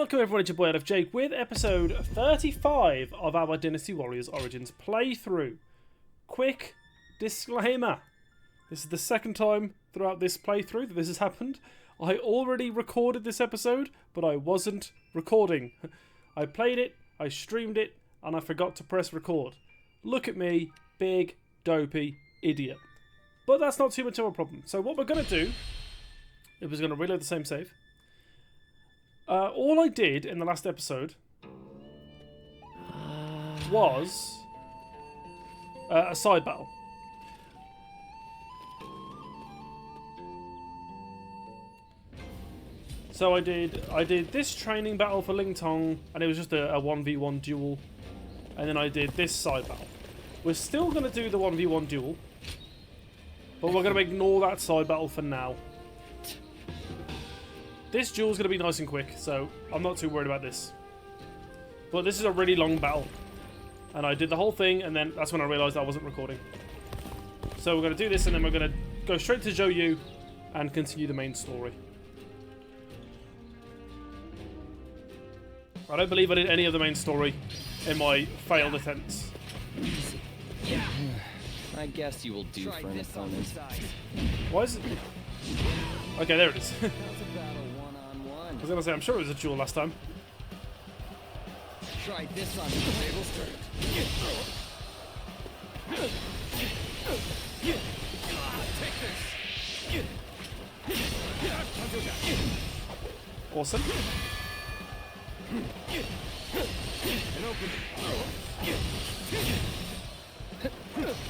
Welcome everyone, it's your boy Jake with episode 35 of our Dynasty Warriors Origins playthrough. Quick disclaimer. This is the second time throughout this playthrough that this has happened. I already recorded this episode, but I wasn't recording. I played it, I streamed it, and I forgot to press record. Look at me, big, dopey idiot. But that's not too much of a problem. So what we're going to do, is we're going to reload the same save. All I did in the last episode was a side battle. So I did this training battle for Ling Tong, and it was just a 1v1 duel. And then I did this side battle. We're still going to do the 1v1 duel, but we're going to ignore that side battle for now. This duel's going to be nice and quick, so I'm not too worried about this. But this is a really long battle. And I did the whole thing, and then that's when I realised I wasn't recording. So we're going to do this, and then we're going to go straight to Zhou Yu and continue the main story. I don't believe I did any of the main story in my failed attempts. I guess you will do for an opponent. Why is it... Okay, there it is. I was going to say, I'm sure it was a duel last time. Try this on the table straight. Awesome.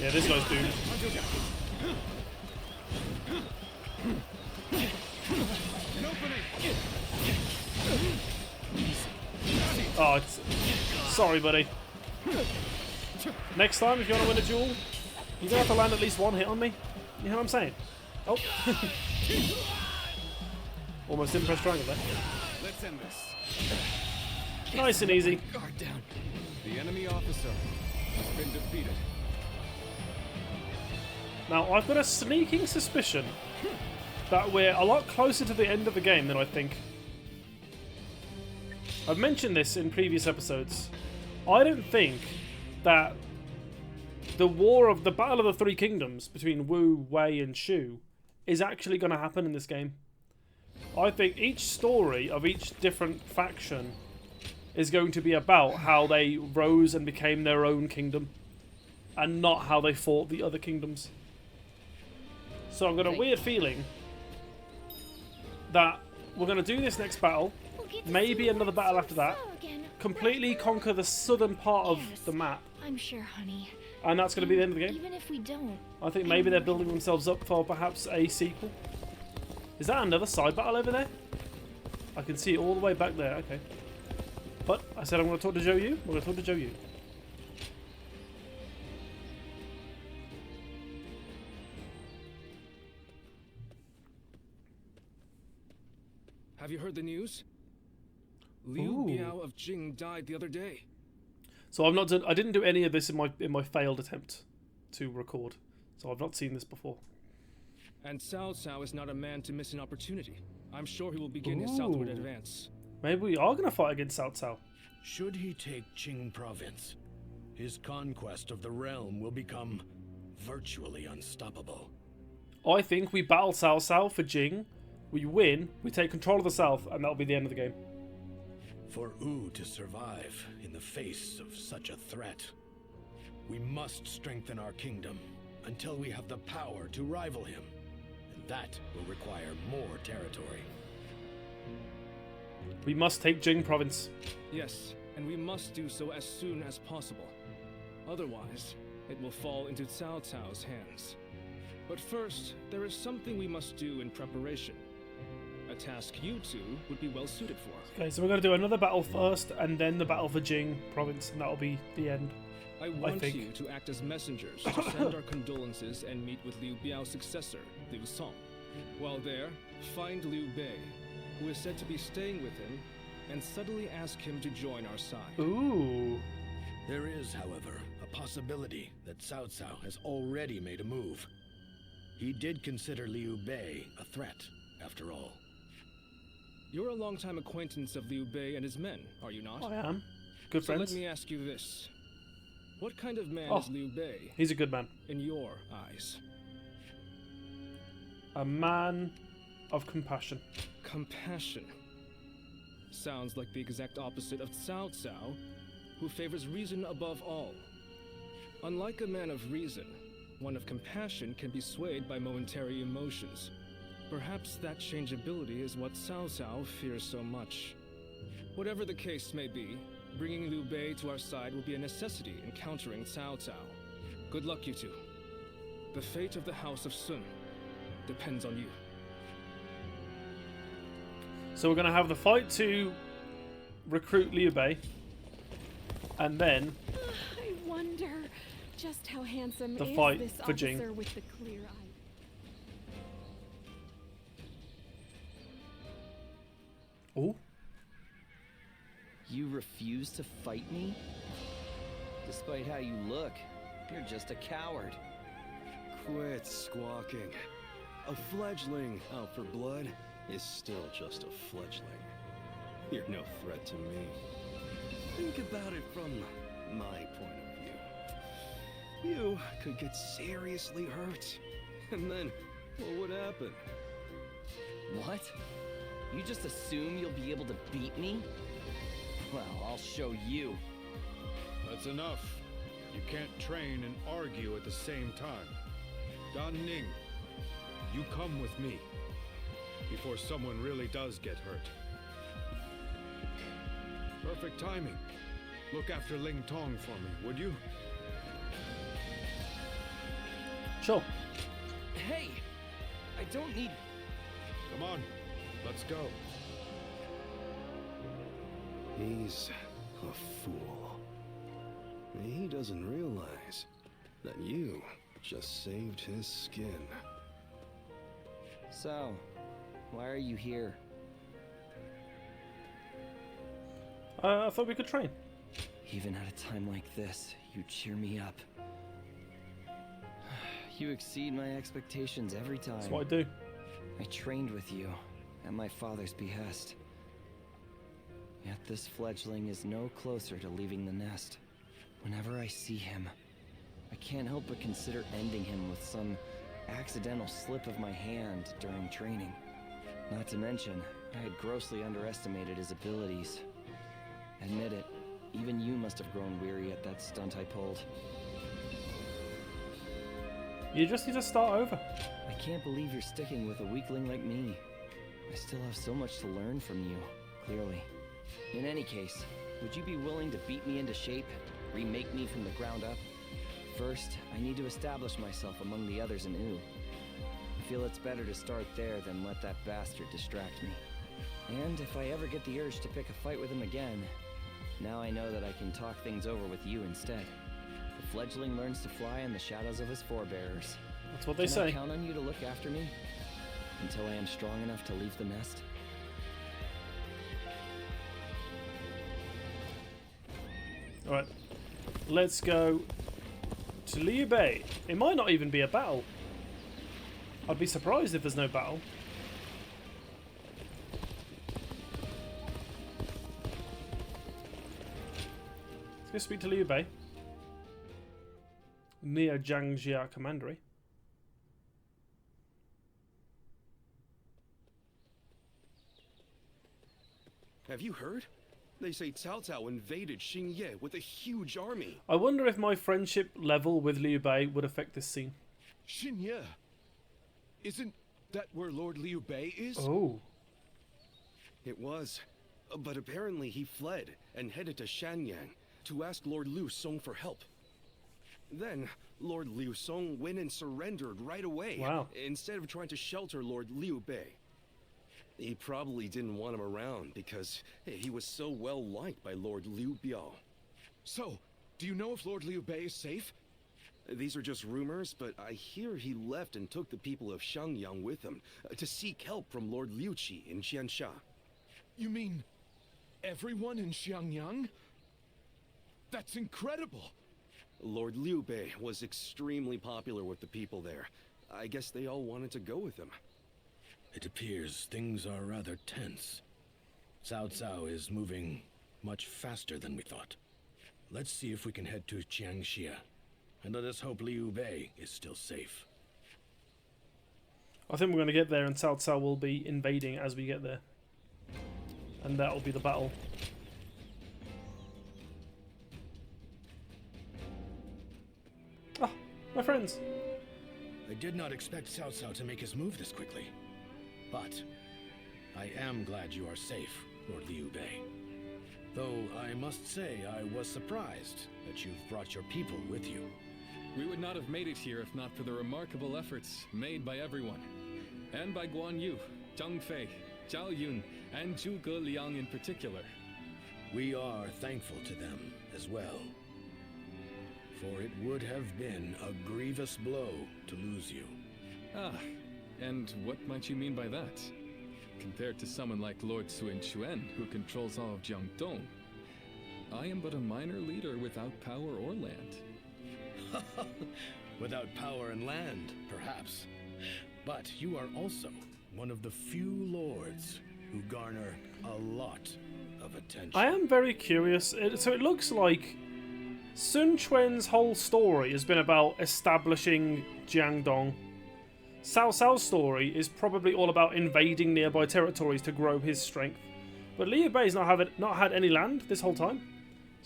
Yeah, this guy's doomed. Oh, it's... Sorry, buddy. Next time, if you want to win a duel, you're going to have to land at least one hit on me. You know what I'm saying? Oh. Almost didn't press triangle there. Let's end this. Nice and easy. Guard down. The enemy officer has been defeated. Now, I've got a sneaking suspicion that we're a lot closer to the end of the game than I think. I've mentioned this in previous episodes. I don't think that the Battle of the Three Kingdoms between Wu, Wei, and Shu is actually going to happen in this game. I think each story of each different faction is going to be about how they rose and became their own kingdom, and not how they fought the other kingdoms. So I've got a weird feeling that we're going to do this next battle, maybe another battle after that, completely conquer the southern part of the map. I'm sure, honey. And that's going to be the end of the game. Even if we don't. I think maybe they're building themselves up for perhaps a sequel. Is that another side battle over there? I can see it all the way back there. Okay. But I said I'm going to talk to Zhou Yu. We're going to talk to Zhou Yu. Have you heard the news? Liu Biao of Jing died the other day. So I've not done. I didn't do any of this in my failed attempt to record. So I've not seen this before. And Cao Cao is not a man to miss an opportunity. I'm sure he will begin his southward advance. Maybe we are going to fight against Cao Cao. Should he take Qing province, his conquest of the realm will become virtually unstoppable. I think we battle Cao Cao for Jing. We win, we take control of the south, and that'll be the end of the game. For Wu to survive in the face of such a threat, we must strengthen our kingdom until we have the power to rival him. And that will require more territory. We must take Jing province. Yes, and we must do so as soon as possible. Otherwise, it will fall into Cao Cao's hands. But first, there is something we must do in preparation. A task you two would be well suited for. Okay, so we're going to do another battle first, and then the battle for Jing province, and that'll be the end. I want you to act as messengers to send our condolences and meet with Liu Biao's successor, Liu Song. While there, find Liu Bei, who is said to be staying with him, and subtly ask him to join our side. Ooh. There is, however, a possibility that Cao Cao has already made a move. He did consider Liu Bei a threat, after all. You're a longtime acquaintance of Liu Bei and his men, are you not? I am. Good So friends. let me ask you this. What kind of man Oh. is Liu Bei, He's a good man. in your eyes? A man of compassion. Compassion. Sounds like the exact opposite of Cao Cao, who favors reason above all. Unlike a man of reason, one of compassion can be swayed by momentary emotions. Perhaps that changeability is what Cao Cao fears so much. Whatever the case may be, bringing Liu Bei to our side will be a necessity in countering Cao Cao. Good luck, you two. The fate of the House of Sun depends on you. So we're going to have the fight to recruit Liu Bei. And then I wonder just how handsome The is fight this for Jing. officer with the clear eye. Oh, You refuse to fight me? Despite how you look, you're just a coward. Quit squawking. A fledgling out for blood is still just a fledgling. You're no threat to me. Think about it from my point of view. You could get seriously hurt. And then, what would happen? What? You just assume you'll be able to beat me? Well, I'll show you. That's enough. You can't train and argue at the same time. Dan Ning, you come with me before someone really does get hurt. Perfect timing. Look after Ling Tong for me, would you? sure. Hey! I don't need... Come on, let's go. He's a fool. He doesn't realize that you just saved his skin. So, why are you here? I thought we could train. Even at a time like this, you cheer me up. You exceed my expectations every time. That's what I do. I trained with you, at my father's behest. Yet this fledgling is no closer to leaving the nest. Whenever I see him, I can't help but consider ending him with some accidental slip of my hand during training. Not to mention, I had grossly underestimated his abilities. Admit it, even you must have grown weary at that stunt I pulled. You just need to start over. I can't believe you're sticking with a weakling like me. I still have so much to learn from you, clearly. In any case, would you be willing to beat me into shape, remake me from the ground up? First, I need to establish myself among the others in Wu. I feel it's better to start there than let that bastard distract me. And if I ever get the urge to pick a fight with him again, now I know that I can talk things over with you instead. The fledgling learns to fly in the shadows of his forebearers. That's what they Can I say. count on you to look after me? Until I am strong enough to leave the nest? Alright. Let's go to Liu Bei. It might not even be a battle. I'd be surprised if there's no battle. Let's go speak to Liu Bei. Near Jiangjia Commandery. Have you heard? They say Cao Cao invaded Xingye with a huge army. I wonder if my friendship level with Liu Bei would affect this scene. Xingye. Isn't that where Lord Liu Bei is? Oh. It was. But apparently he fled and headed to Shanyang to ask Lord Liu Song for help. Then, Lord Liu Song went and surrendered right away. Wow. Instead of trying to shelter Lord Liu Bei. He probably didn't want him around because he was so well liked by Lord Liu Biao. So, do you know if Lord Liu Bei is safe? These are just rumors, but I hear he left and took the people of Shangyang with him to seek help from Lord Liu Qi in Qiansha. You mean everyone in Xiangyang? That's incredible! Lord Liu Bei was extremely popular with the people there. I guess they all wanted to go with him. It appears things are rather tense. Cao Cao is moving much faster than we thought. Let's see if we can head to Jiangxia, and let us hope Liu Bei is still safe. I think we're going to get there and Cao Cao will be invading as we get there. And that will be the battle. Ah, my friends. I did not expect Cao Cao to make his move this quickly. But I am glad you are safe, Lord Liu Bei. Though I must say I was surprised that you've brought your people with you. We would not have made it here if not for the remarkable efforts made by everyone. And by Guan Yu, Zhang Fei, Zhao Yun, and Zhuge Liang in particular. We are thankful to them as well. For it would have been a grievous blow to lose you. Ah, and what might you mean by that? Compared to someone like Lord Sun Quan, who controls all of Jiangdong, I am but a minor leader without power or land. Without power and land, perhaps. But you are also one of the few lords who garner a lot of attention. I am very curious. So it looks like Sun Quan's whole story has been about establishing Jiangdong. Cao Cao's story is probably all about invading nearby territories to grow his strength. But Liu Bei's not had any land this whole time.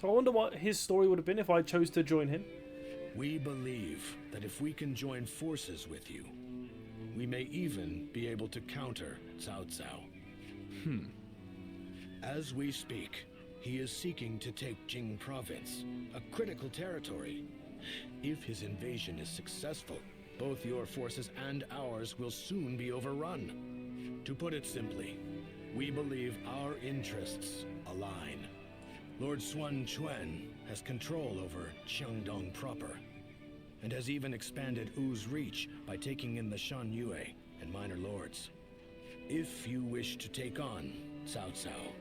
So I wonder what his story would have been if I chose to join him. We believe that if we can join forces with you, we may even be able to counter Cao Cao. As we speak, he is seeking to take Jing province, a critical territory. If his invasion is successful, both your forces and ours will soon be overrun. To put it simply, we believe our interests align. Lord Sun Quan has control over Jiangdong proper, and has even expanded Wu's reach by taking in the Shan Yue and minor lords. If you wish to take on Cao Cao,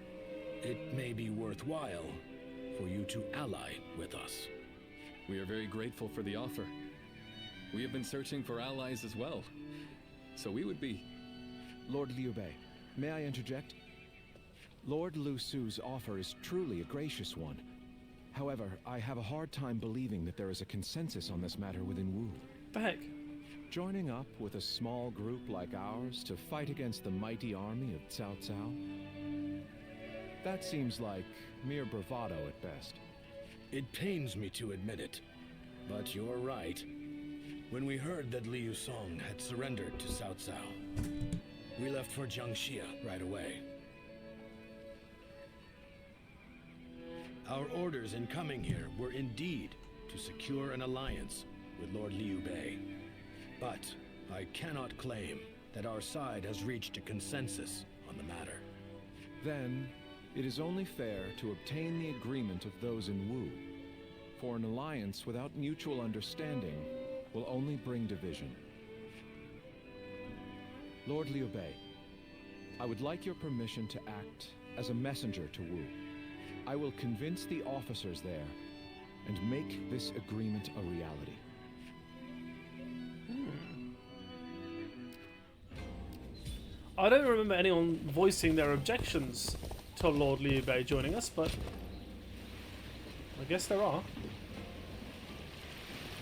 it may be worthwhile for you to ally with us. We are very grateful for the offer. We have been searching for allies as well. So we would be... Lord Liu Bei, may I interject? Lord Lu Su's offer is truly a gracious one. However, I have a hard time believing that there is a consensus on this matter within Wu. The heck? Joining up with a small group like ours to fight against the mighty army of Cao Cao? That seems like mere bravado at best. It pains me to admit it, but you're right. When we heard that Liu Song had surrendered to Cao Cao, we left for Jiangxia right away. Our orders in coming here were indeed to secure an alliance with Lord Liu Bei. But I cannot claim that our side has reached a consensus on the matter. Then, it is only fair to obtain the agreement of those in Wu. For an alliance without mutual understanding will only bring division. Lord Liu Bei, I would like your permission to act as a messenger to Wu. I will convince the officers there and make this agreement a reality. I don't remember anyone voicing their objections to Lord Liu Bei joining us, but I guess there are.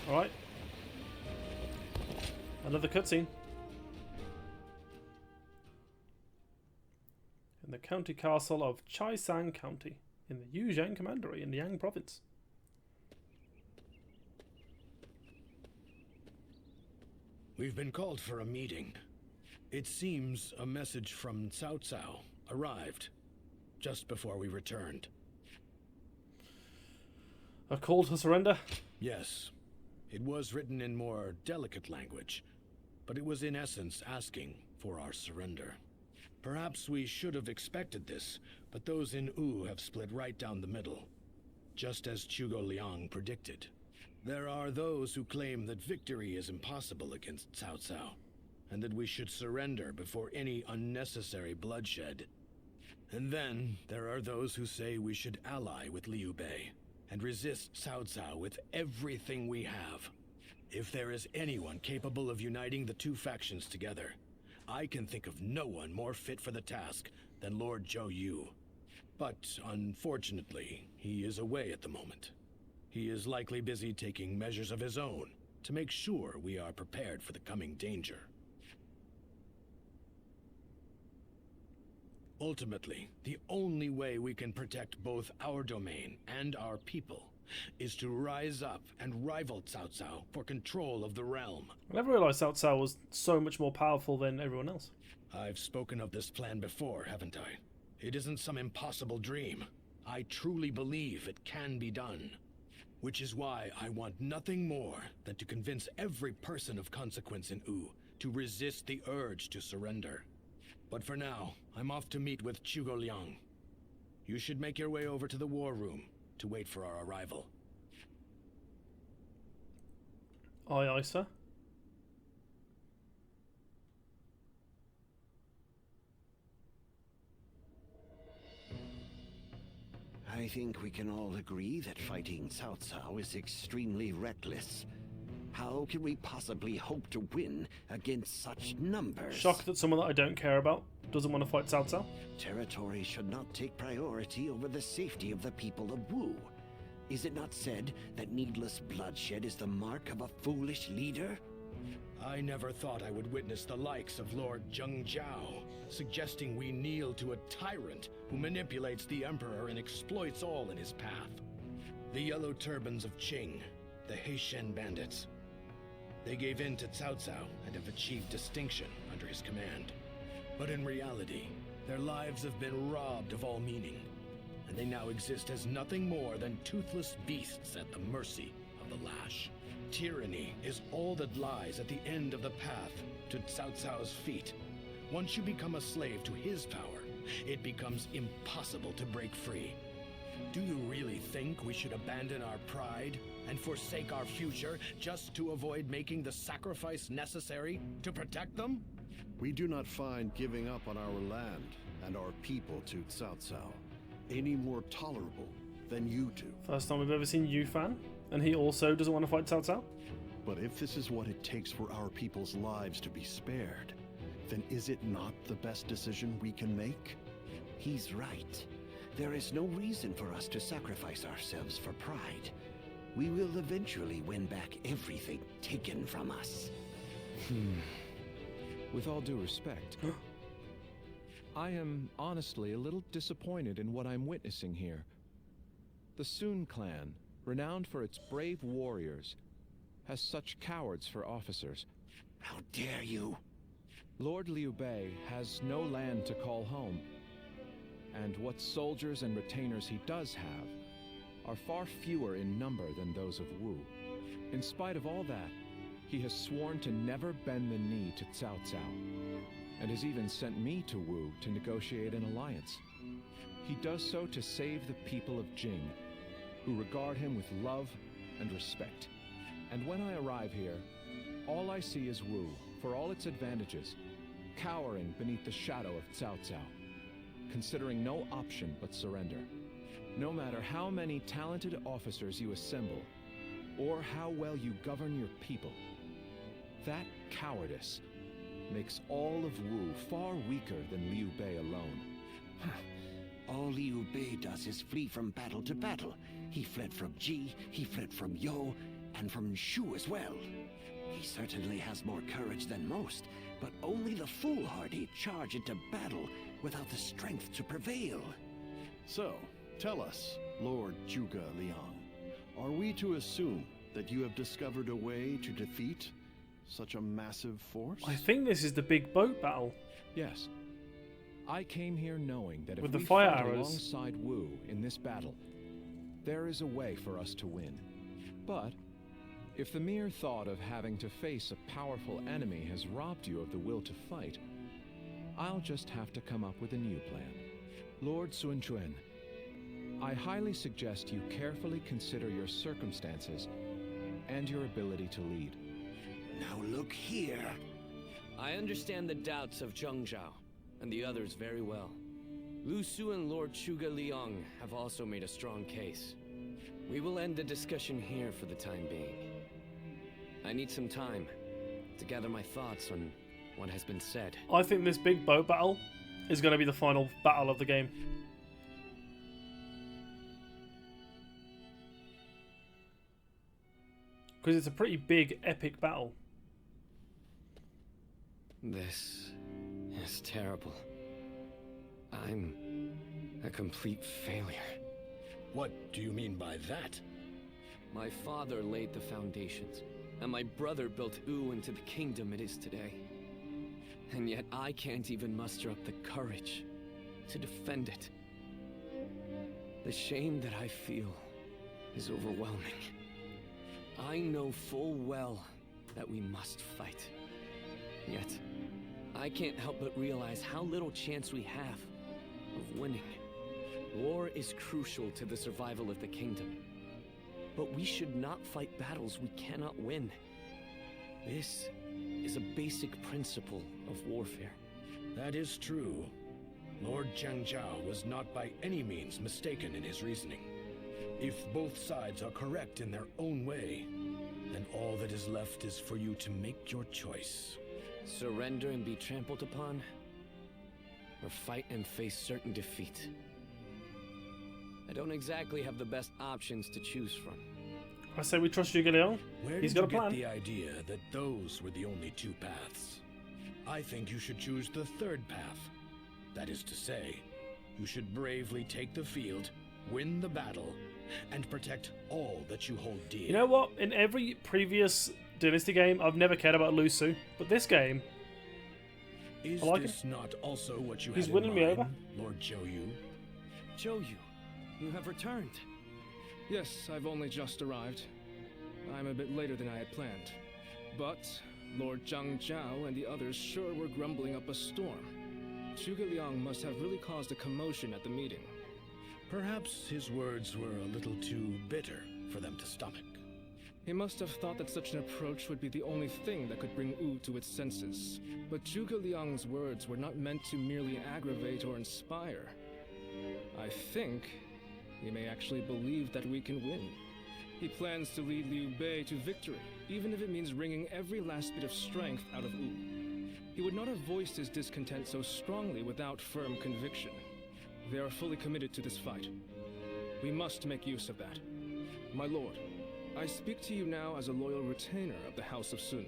Alright. Another cutscene. In the county castle of Chaisang County, in the Yuzhang Commandery in Yang Province. We've been called for a meeting. It seems a message from Cao Cao arrived just before we returned. A call to surrender? Yes. It was written in more delicate language, but it was in essence asking for our surrender. Perhaps we should have expected this, but those in Wu have split right down the middle, just as Zhuge Liang predicted. There are those who claim that victory is impossible against Cao Cao, and that we should surrender before any unnecessary bloodshed. And then there are those who say we should ally with Liu Bei and resist Cao Cao with everything we have. If there is anyone capable of uniting the two factions together, I can think of no one more fit for the task than Lord Zhou Yu. But unfortunately, he is away at the moment. He is likely busy taking measures of his own to make sure we are prepared for the coming danger. Ultimately, the only way we can protect both our domain and our people is to rise up and rival Cao Cao for control of the realm. I never realised Cao Cao was so much more powerful than everyone else. I've spoken of this plan before, haven't I? It isn't some impossible dream. I truly believe it can be done. Which is why I want nothing more than to convince every person of consequence in Wu to resist the urge to surrender. But for now, I'm off to meet with Zhuge Liang. You should make your way over to the war room to wait for our arrival. Aye, aye, sir. I think we can all agree that fighting Cao Cao is extremely reckless. How can we possibly hope to win against such numbers? Shocked that someone that I don't care about doesn't want to fight Cao Cao. Territory should not take priority over the safety of the people of Wu. Is it not said that needless bloodshed is the mark of a foolish leader? I never thought I would witness the likes of Lord Zheng Jiao, suggesting we kneel to a tyrant who manipulates the Emperor and exploits all in his path. The Yellow Turbans of Qing, the Heishen bandits. They gave in to Cao Cao and have achieved distinction under his command. But in reality, their lives have been robbed of all meaning, and they now exist as nothing more than toothless beasts at the mercy of the lash. Tyranny is all that lies at the end of the path to Cao Cao's feet. Once you become a slave to his power, it becomes impossible to break free. Do you really think we should abandon our pride and forsake our future just to avoid making the sacrifice necessary to protect them? We do not find giving up on our land and our people to Cao Cao any more tolerable than you do. First time we've ever seen Yufan, and he also doesn't want to fight Cao Cao. But if this is what it takes for our people's lives to be spared, then is it not the best decision we can make? He's right. There is no reason for us to sacrifice ourselves for pride. We will eventually win back everything taken from us. With all due respect, I am honestly a little disappointed in what I'm witnessing here. The Sun clan, renowned for its brave warriors, has such cowards for officers. How dare you! Lord Liu Bei has no land to call home, and what soldiers and retainers he does have are far fewer in number than those of Wu. In spite of all that, he has sworn to never bend the knee to Cao Cao, and has even sent me to Wu to negotiate an alliance. He does so to save the people of Jing, who regard him with love and respect. And when I arrive here, all I see is Wu, for all its advantages, cowering beneath the shadow of Cao Cao, considering no option but surrender. No matter how many talented officers you assemble, or how well you govern your people, that cowardice makes all of Wu far weaker than Liu Bei alone. All Liu Bei does is flee from battle to battle. He fled from Ji, he fled from You, and from Shu as well. He certainly has more courage than most, but only the foolhardy charge into battle without the strength to prevail. So, tell us, Lord Zhuge Liang, are we to assume that you have discovered a way to defeat such a massive force? I think this is the big boat battle. Yes. I came here knowing that if With the we fire fight arrows. alongside Wu in this battle, there is a way for us to win. But if the mere thought of having to face a powerful enemy has robbed you of the will to fight, I'll just have to come up with a new plan. Lord Sun Quan, I highly suggest you carefully consider your circumstances and your ability to lead. Now look here. I understand the doubts of Zheng Jiao and the others very well. Lu Su and Lord Zhuge Liang have also made a strong case. We will end the discussion here for the time being. I need some time to gather my thoughts on what has been said. I think this big boat battle is going to be the final battle of the game. Because it's a pretty big, epic battle. This is terrible. I'm a complete failure. What do you mean by that? My father laid the foundations, and my brother built Uu into the kingdom it is today. And yet I can't even muster up the courage to defend it. The shame that I feel is overwhelming. I know full well that we must fight. Yet, I can't help but realize how little chance we have of winning. War is crucial to the survival of the kingdom. But we should not fight battles we cannot win. This is a basic principle of warfare. That is true. Lord Jiangzhao was not by any means mistaken in his reasoning. If both sides are correct in their own way, then all that is left is for you to make your choice. Surrender and be trampled upon, or fight and face certain defeat. I don't exactly have the best options to choose from. I say we trust Zhuge Liang. Where He's did got you a plan. get the idea that those were the only two paths? I think you should choose the third path. That is to say, you should bravely take the field, win the battle, and protect all that you hold dear. You know what? In every previous Dynasty game, I've never cared about Lu Su, but this game, Is I like this not also what you He's had winning in me mind, over. Lord Zhou Yu? Zhou Yu, you have returned. Yes, I've only just arrived. I'm a bit later than I had planned. But Lord Zhang Zhao and the others sure were grumbling up a storm. Zhuge Liang must have really caused a commotion at the meeting. Perhaps his words were a little too bitter for them to stomach. He must have thought that such an approach would be the only thing that could bring Wu to its senses. But Zhuge Liang's words were not meant to merely aggravate or inspire. I think he may actually believe that we can win. He plans to lead Liu Bei to victory, even if it means wringing every last bit of strength out of Wu. He would not have voiced his discontent so strongly without firm conviction. They are fully committed to this fight. We must make use of that. My lord, I speak to you now as a loyal retainer of the House of Sun.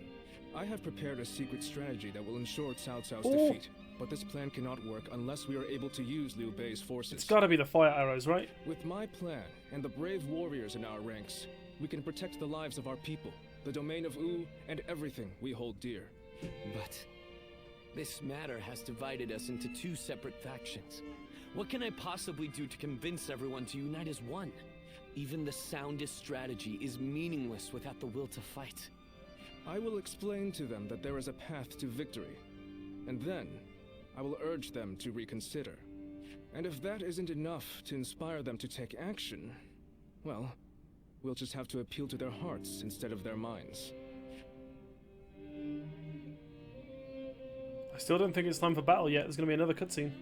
I have prepared a secret strategy that will ensure Cao Cao's defeat, but this plan cannot work unless we are able to use Liu Bei's forces. it's got to be the fire arrows, right? With my plan and the brave warriors in our ranks, we can protect the lives of our people, the domain of Wu, and everything we hold dear. But this matter has divided us into two separate factions. What can I possibly do to convince everyone to unite as one? Even the soundest strategy is meaningless without the will to fight. I will explain to them that there is a path to victory, and then I will urge them to reconsider. And if that isn't enough to inspire them to take action, well, we'll just have to appeal to their hearts instead of their minds. I still don't think it's time for battle yet. There's going to be another cutscene.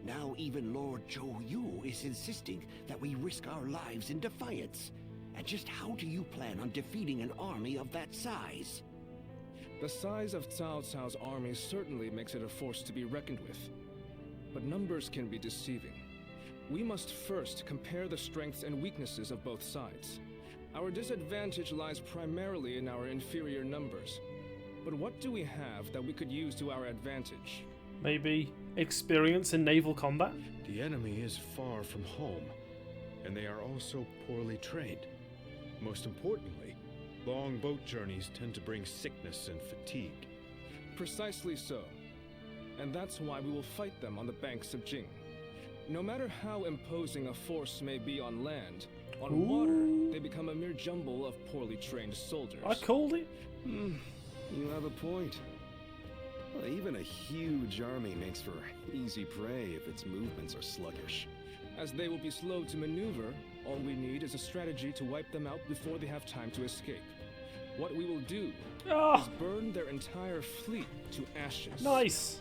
Now even Lord Zhou Yu is insisting that we risk our lives in defiance. And just how do you plan on defeating an army of that size? The size of Cao Cao's army certainly makes it a force to be reckoned with. But numbers can be deceiving. We must first compare the strengths and weaknesses of both sides. Our disadvantage lies primarily in our inferior numbers. But what do we have that we could use to our advantage? Maybe experience in naval combat? The enemy is far from home, and they are also poorly trained. Most importantly, long boat journeys tend to bring sickness and fatigue. Precisely so. And that's why we will fight them on the banks of Jing. No matter how imposing a force may be on land, on water, they become a mere jumble of poorly trained soldiers. I called it. You have a point. Well, even a huge army makes for easy prey if its movements are sluggish. As they will be slow to maneuver, all we need is a strategy to wipe them out before they have time to escape. What we will do is burn their entire fleet to ashes. Nice.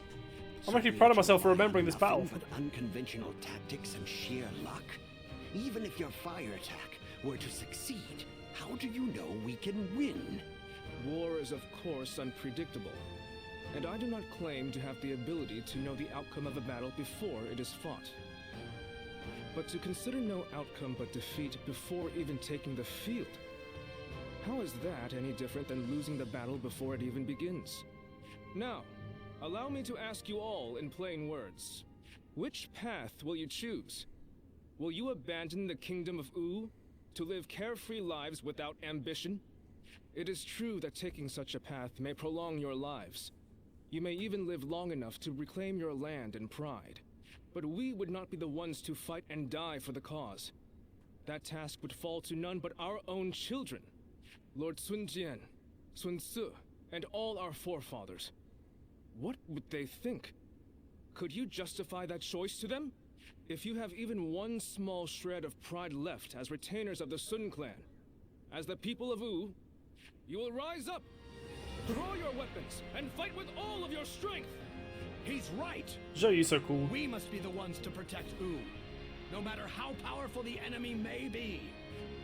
I'm actually proud of myself for remembering this battle. But unconventional tactics and sheer luck? Even if your fire attack were to succeed, how do you know we can win? War is of course unpredictable. And I do not claim to have the ability to know the outcome of a battle before it is fought. But to consider no outcome but defeat before even taking the field, how is that any different than losing the battle before it even begins? Now, allow me to ask you all in plain words. Which path will you choose? Will you abandon the kingdom of U to live carefree lives without ambition? It is true that taking such a path may prolong your lives. You may even live long enough to reclaim your land and pride. But we would not be the ones to fight and die for the cause. That task would fall to none but our own children. Lord Sun Jian, Sun Ce, and all our forefathers. What would they think? Could you justify that choice to them? If you have even one small shred of pride left as retainers of the Sun clan, as the people of U, you will rise up, draw your weapons, and fight with all of your strength! He's right! Zhou Yu's so cool. We must be the ones to protect U, no matter how powerful the enemy may be.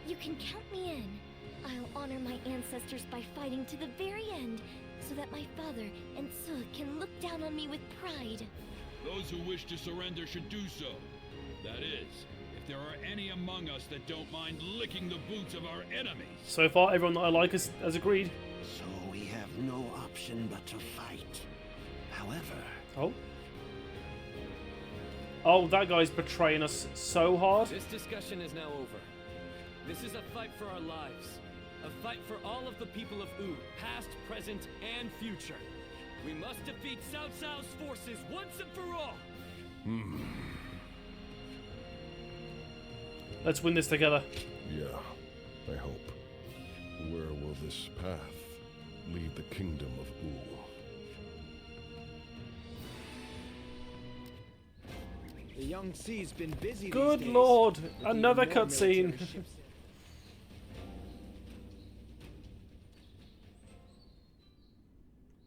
You can count me in. I'll honor my ancestors by fighting to the very end, so that my father and Ce can look down on me with pride. Those who wish to surrender should do so. That is, if there are any among us that don't mind licking the boots of our enemies. So far, everyone that I like has agreed. So we have no option but to fight. However... Oh, that guy's betraying us so hard. This discussion is now over. This is a fight for our lives. A fight for all of the people of U, past, present, and future. We must defeat Cao Cao's forces once and for all! Let's win this together. Yeah, I hope. Where will this path lead the kingdom of U? The young C's been busy Good these days. lord, Looking another at more cutscene. military ships.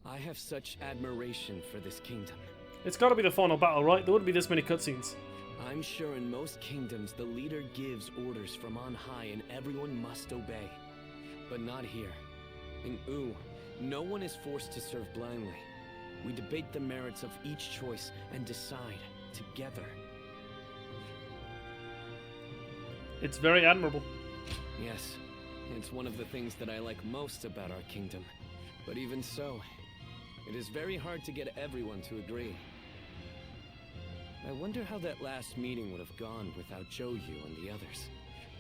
I have such admiration for this kingdom. It's got to be the final battle, right? There wouldn't be this many cutscenes. I'm sure in most kingdoms the leader gives orders from on high and everyone must obey. But not here. In U, no one is forced to serve blindly. We debate the merits of each choice and decide together. It's very admirable. Yes, it's one of the things that I like most about our kingdom. But even so, it is very hard to get everyone to agree. I wonder how that last meeting would have gone without Zhou Yu and the others.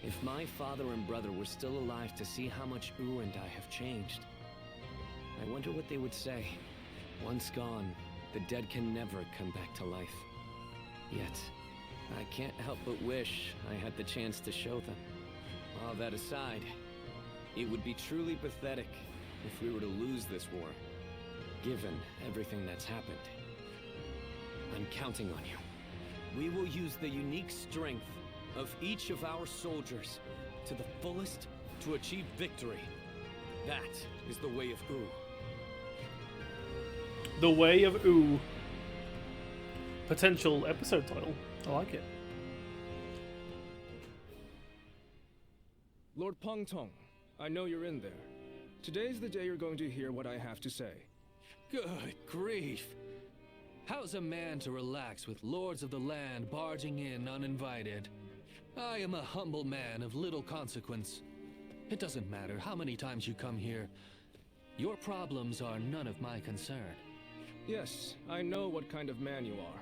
If my father and brother were still alive to see how much U and I have changed, I wonder what they would say. Once gone, the dead can never come back to life. Yet, I can't help but wish I had the chance to show them. All that aside, it would be truly pathetic if we were to lose this war, given everything that's happened. I'm counting on you. We will use the unique strength of each of our soldiers to the fullest to achieve victory. That is the way of U. The Way of U. Potential episode title. I like it. Lord Peng Tong, I know you're in there. Today's the day you're going to hear what I have to say. Good grief! How's a man to relax with lords of the land barging in uninvited? I am a humble man of little consequence. It doesn't matter how many times you come here. Your problems are none of my concern. Yes, I know what kind of man you are.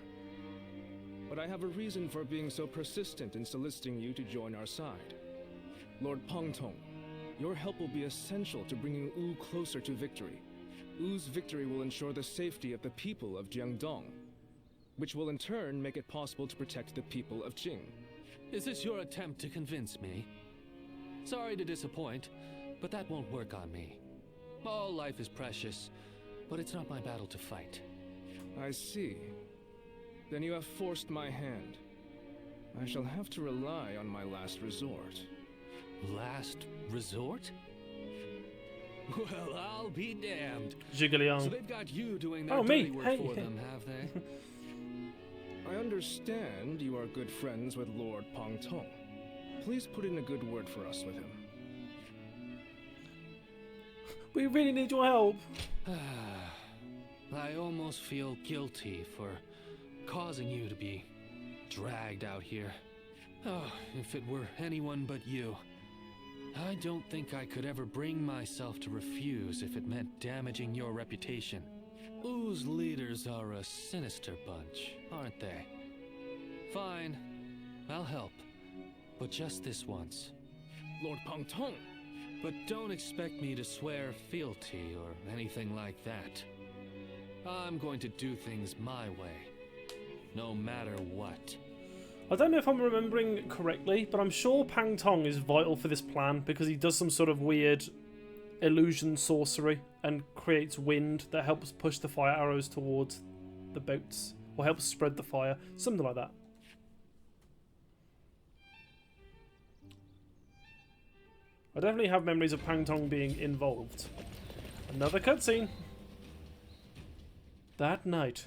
But I have a reason for being so persistent in soliciting you to join our side. Lord Peng Tong, your help will be essential to bringing U closer to victory. U's victory will ensure the safety of the people of Jiangdong, which will in turn make it possible to protect the people of Jing. Is this your attempt to convince me? Sorry to disappoint, but that won't work on me. All life is precious, but it's not my battle to fight. I see. Then you have forced my hand. I shall have to rely on my last resort. Last resort? Well, I'll be damned. Zhigliang. So they've got you doing their Oh, dirty me. work Hey. for them, have they? I understand you are good friends with Lord Peng Tong. Please put in a good word for us with him. We really need your help. I almost feel guilty for causing you to be dragged out here. Oh, if it were anyone but you. I don't think I could ever bring myself to refuse if it meant damaging your reputation. Oo's leaders are a sinister bunch, aren't they? Fine, I'll help. But just this once. Lord Pang Tong! But don't expect me to swear fealty or anything like that. I'm going to do things my way, no matter what. I don't know if I'm remembering correctly, but I'm sure Pang Tong is vital for this plan because he does some sort of weird illusion sorcery and creates wind that helps push the fire arrows towards the boats or helps spread the fire, something like that. I definitely have memories of Pang Tong being involved. Another cutscene. That night.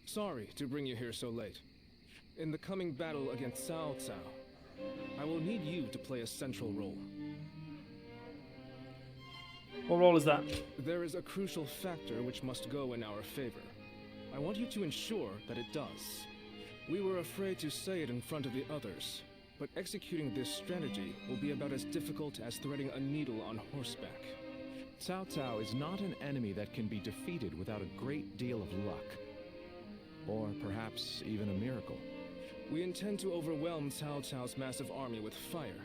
Sorry to bring you here so late. In the coming battle against Cao Cao, I will need you to play a central role. What role is that? There is a crucial factor which must go in our favor. I want you to ensure that it does. We were afraid to say it in front of the others, but executing this strategy will be about as difficult as threading a needle on horseback. Cao Cao is not an enemy that can be defeated without a great deal of luck. Or perhaps even a miracle. We intend to overwhelm Cao Cao's massive army with fire.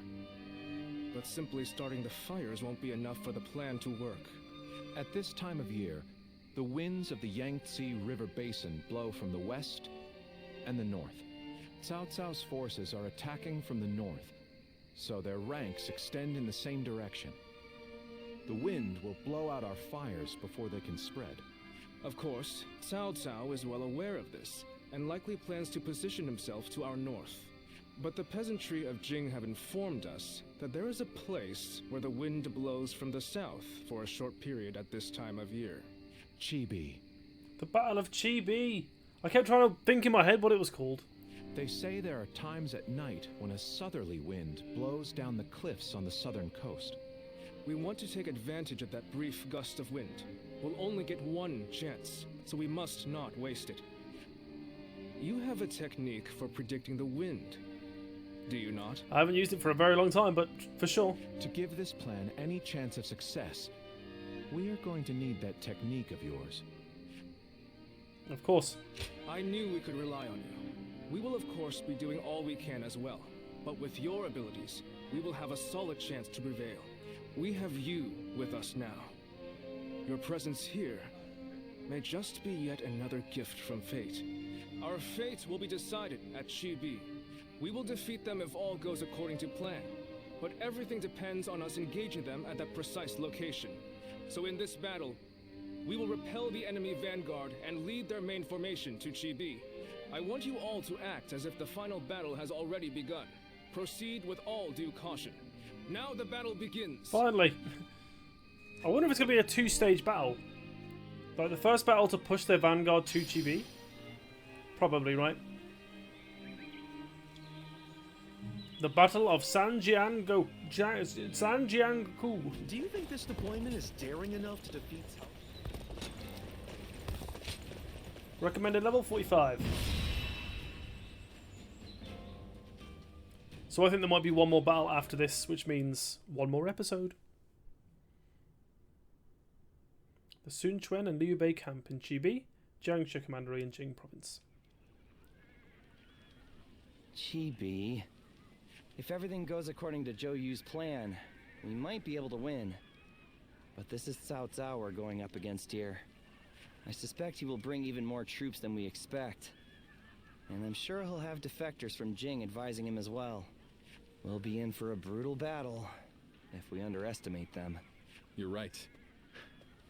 But simply starting the fires won't be enough for the plan to work. At this time of year, the winds of the Yangtze River Basin blow from the west and the north. Cao Cao's forces are attacking from the north, so their ranks extend in the same direction. The wind will blow out our fires before they can spread. Of course, Cao Cao is well aware of this, and likely plans to position himself to our north. But the peasantry of Jing have informed us that there is a place where the wind blows from the south for a short period at this time of year. Chibi. The Battle of Chibi. I kept trying to think in my head what it was called. They say there are times at night when a southerly wind blows down the cliffs on the southern coast. We want to take advantage of that brief gust of wind. We'll only get one chance, so we must not waste it. You have a technique for predicting the wind, do you not? I haven't used it for a very long time, but for sure. To give this plan any chance of success, we are going to need that technique of yours. Of course. I knew we could rely on you. We will of course be doing all we can as well, but with your abilities, we will have a solid chance to prevail. We have you with us now. Your presence here may just be yet another gift from fate. Our fate will be decided at Chibi. We will defeat them if all goes according to plan, but everything depends on us engaging them at that precise location. So in this battle, we will repel the enemy vanguard and lead their main formation to Chibi. I want you all to act as if the final battle has already begun. Proceed with all due caution. Now the battle begins. Finally. I wonder if it's going to be a two-stage battle. Like the first battle to push their vanguard to Chibi. Probably, right? The Battle of Sanjiangu. Do you think this deployment is daring enough to defeat? Recommended level 45. So I think there might be one more battle after this, which means one more episode. The Sun Quan and Liu Bei camp in Chibi, Jiangxia Commandery in Jing Province. Chibi. If everything goes according to Zhou Yu's plan, we might be able to win. But this is Cao Cao we're going up against here. I suspect he will bring even more troops than we expect. And I'm sure he'll have defectors from Jing advising him as well. We'll be in for a brutal battle if we underestimate them. You're right.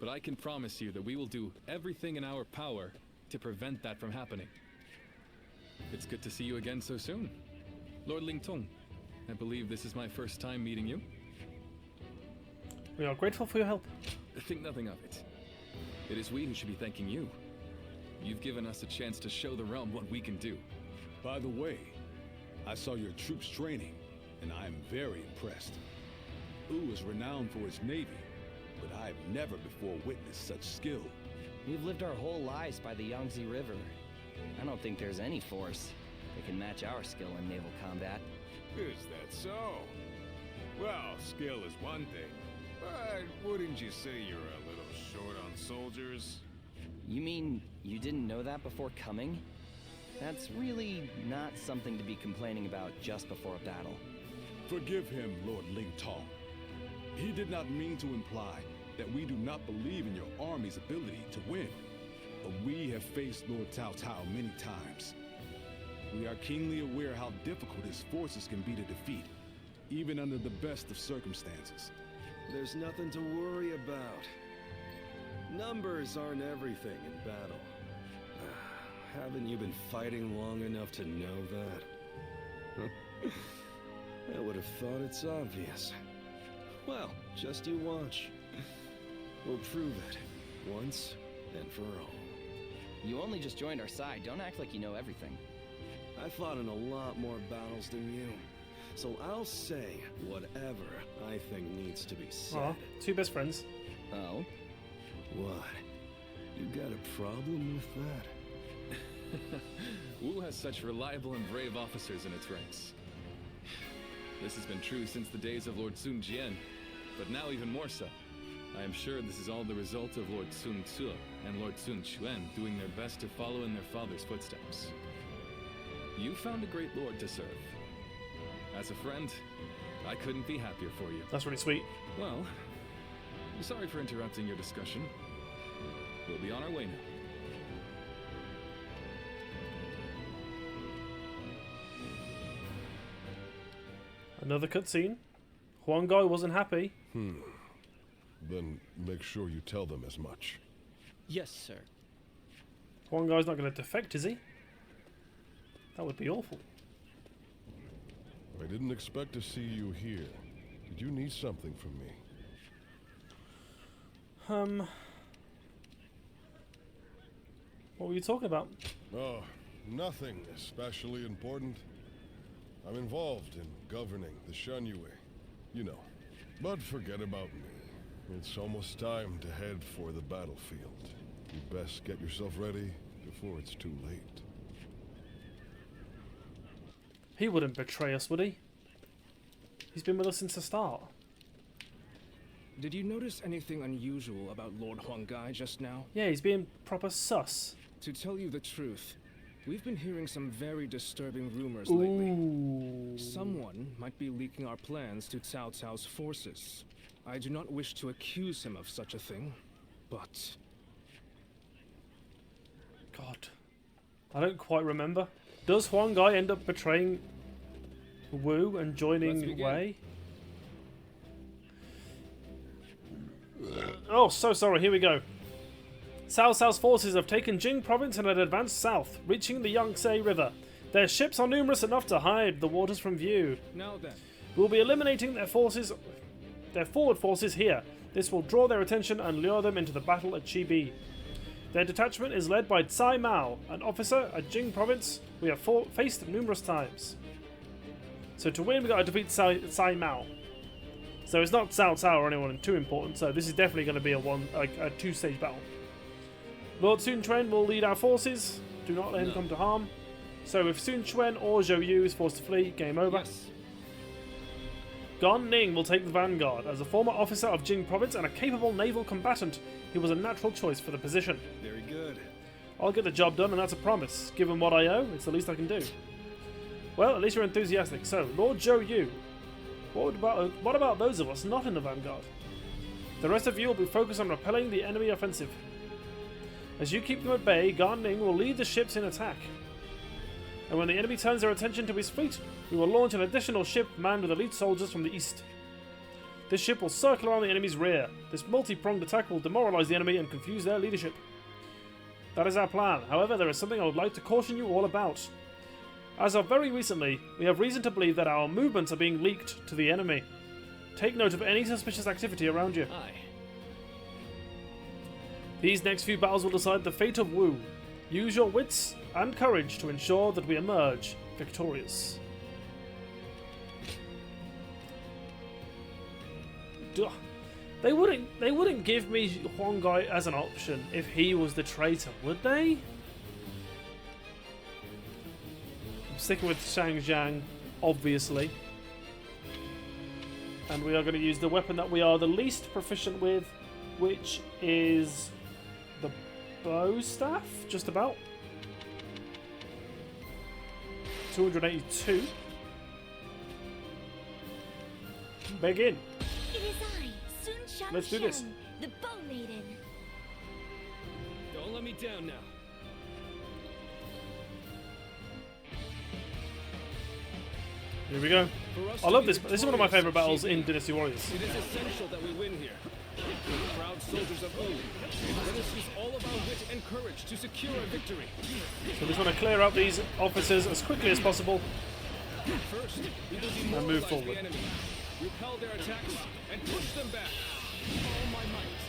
But I can promise you that we will do everything in our power to prevent that from happening. It's good to see you again so soon. Lord Lingtong, I believe this is my first time meeting you. We are grateful for your help. Think nothing of it. It is we who should be thanking you. You've given us a chance to show the realm what we can do. By the way, I saw your troops training, and I am very impressed. Wu is renowned for his navy, but I've never before witnessed such skill. We've lived our whole lives by the Yangtze River. I don't think there's any force that can match our skill in naval combat. Is that so? Well, skill is one thing, but wouldn't you say you're a little short on soldiers? You mean you didn't know that before coming? That's really not something to be complaining about just before a battle. Forgive him, Lord Ling Tong. He did not mean to imply that we do not believe in your army's ability to win. But we have faced Lord Cao Cao many times. We are keenly aware how difficult his forces can be to defeat, even under the best of circumstances. There's nothing to worry about. Numbers aren't everything in battle. Haven't you been fighting long enough to know that? I would have thought it's obvious. Well, just you watch. We'll prove it, once and for all. You only just joined our side. Don't act like you know everything. I fought in a lot more battles than you, so I'll say whatever I think needs to be said. Aw, two best friends. Oh? What? You got a problem with that? Wu has such reliable and brave officers in its ranks. This has been true since the days of Lord Sun Jian, but now even more so. I am sure this is all the result of Lord Sun Ce and Lord Sun Quan doing their best to follow in their father's footsteps. You found a great lord to serve. As a friend, I couldn't be happier for you. That's really sweet. Well, I'm sorry for interrupting your discussion. We'll be on our way now. Another cutscene. Huang Gai wasn't happy. Then make sure you tell them as much. Yes, sir. Huang Gai's not going to defect, is he? That would be awful. I didn't expect to see you here. Did you need something from me? What were you talking about? Oh, nothing especially important. I'm involved in governing the Shunyue, you know. But forget about me. It's almost time to head for the battlefield. You best get yourself ready before it's too late. He wouldn't betray us, would he? He's been with us since the start. Did you notice anything unusual about Lord Huang Gai just now? Yeah, he's being proper sus. To tell you the truth, we've been hearing some very disturbing rumors Ooh. lately. Someone might be leaking our plans to Cao Cao's forces. I do not wish to accuse him of such a thing, but... God. I don't quite remember. Does Huang Gai end up betraying Wu and joining Wei? Oh, so sorry. Here we go. Cao Cao's forces have taken Jing province and had advanced south, reaching the Yangtze River. Their ships are numerous enough to hide the waters from view. Now then. We'll be eliminating their forward forces here. This will draw their attention and lure them into the battle at Chibi. Their detachment is led by Cai Mao, an officer at Jing province we have faced numerous times. So to win, we got to defeat Cai Mao. So it's not Cao Cao or anyone too important. So this is definitely going to be a two-stage battle. Lord Sun Quan will lead our forces. Do not let him come to harm. So if Sun Quan or Zhou Yu is forced to flee, game over. Yes. Gan Ning will take the vanguard. As a former officer of Jing province and a capable naval combatant, he was a natural choice for the position. Very good. I'll get the job done, and that's a promise. Given what I owe, it's the least I can do. Well, at least you're enthusiastic. So, Lord Zhou Yu, what about those of us not in the vanguard? The rest of you will be focused on repelling the enemy offensive. As you keep them at bay, Gan Ning will lead the ships in attack. And when the enemy turns their attention to his fleet, we will launch an additional ship manned with elite soldiers from the east. This ship will circle around the enemy's rear. This multi-pronged attack will demoralize the enemy and confuse their leadership. That is our plan. However, there is something I would like to caution you all about. As of very recently, we have reason to believe that our movements are being leaked to the enemy. Take note of any suspicious activity around you. Aye. These next few battles will decide the fate of Wu. Use your wits and courage to ensure that we emerge victorious. They wouldn't give me Huang Gai as an option if he was the traitor, would they? I'm sticking with Shang Zhang, obviously. And we are going to use the weapon that we are the least proficient with, which is the bow staff, just about. 282. Begin. It is I, Sun Shang. Let's do this. The Bow Maiden. Don't let me down now. Here we go. I love this. This is one of my favourite battles in Dynasty Warriors. It is essential that we win here. We're proud soldiers of Wu. Let us use all of our wit and courage to secure a victory. So we just want to clear out these officers as quickly as possible. First, we will and move demoralize forward. the enemy, repel their attacks, and push them back. All my might.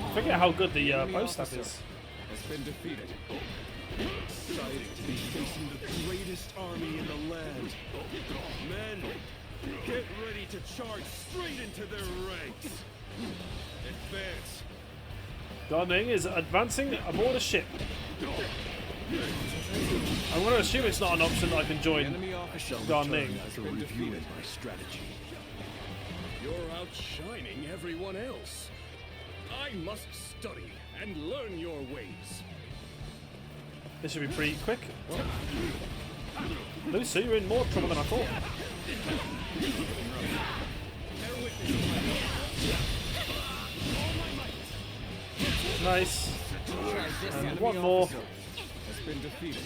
I forget how good the bow staff is. Has been defeated. Exciting to be facing the greatest army in the land. Men, get ready to charge straight into their ranks. Advance. Gan Ning is advancing aboard a ship. I'm going to assume it's not an option that I can join Gan Ning. My strategy. You're outshining everyone else. I must study and learn your ways. This should be pretty quick. Lucy, you're in more trouble than I thought. Nice. And one more. Has been defeated.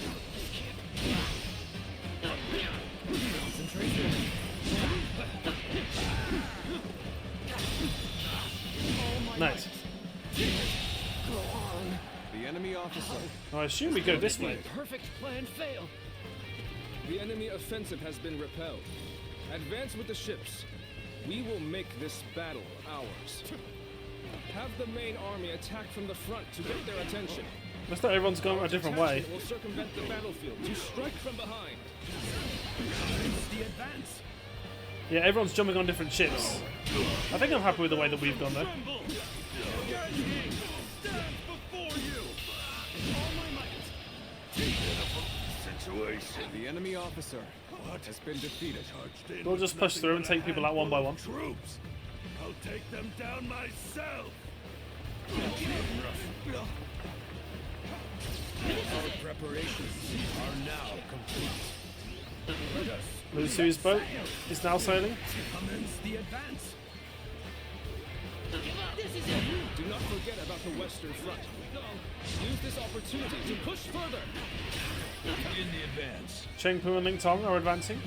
Nice. The enemy officer. I assume we go this way. Perfect plan fail. The enemy offensive has been repelled. Advance with the ships. We will make this battle ours. Have the main army attack from the front to get their attention. Looks like everyone's going a different way. Will circumvent the battlefield to strike from behind. The advance. Yeah, everyone's jumping on different ships. I think I'm happy with the way that we've gone though. The enemy officer has been defeated. We'll just push through and take people out one by one. Troops. I'll take them down myself. Our preparations are now complete. Lucy's boat is now sailing. Commence the advance. Do not forget about the western front. Use this opportunity to push further. Begin the advance. Cheng Pu and Ling Tong are advancing.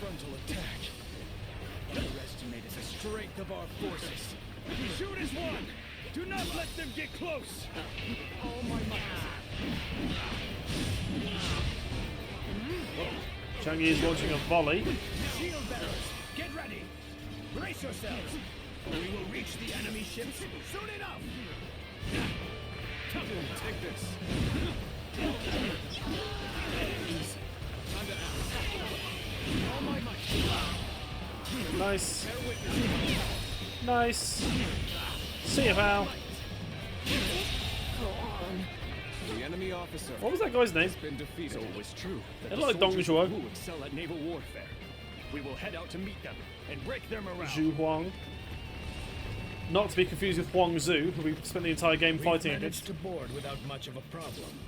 Frontal attack. Underestimated the strength of our forces. Shoot as one. Do not let them get close. All my might. Chang Yi is launching a volley. Shield bearers, get ready. Brace yourselves. We will reach the enemy ships soon enough. Come on, take this. Easy. Time to act. All my might. Nice. Nice. See you, Val. The enemy officer. What was that guy's name? Has been defeated. So it was true that It the looked like soldiers Dong of Zhuo. Wu excel at naval warfare. We will head out to meet them and break their morale. Zhu Huang. Not to be confused with Huang Zhu, who we spent the entire game We've fighting managed against. to board without much of a problem.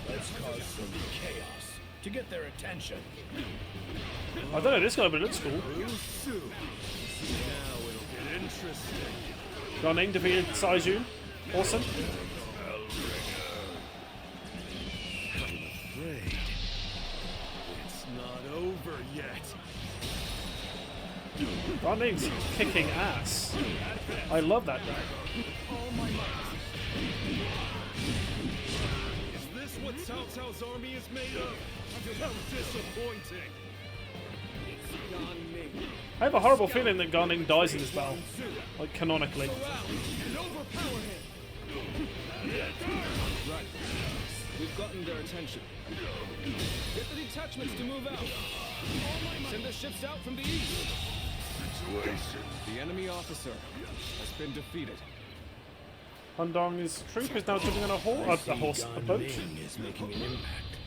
Let's cause some chaos to get their attention. I don't know, this guy, but it looks cool. Now it'll get interesting. Gan Ning defeated Sai Jun. Awesome. Afraid. It's not over yet. Gan Ning's kicking ass. I love that guy. Is this what Cao Cao's army is made of? How disappointing. It's Gan Ning. I have a horrible feeling that Gan Ning dies in this battle. Like, canonically. And overpower him. We've gotten their attention. Get the detachments to move out. Send the ships out from the east. The enemy officer has been defeated. Han Dong's troop is now jumping on a horse, a boat. Ming is making an impact.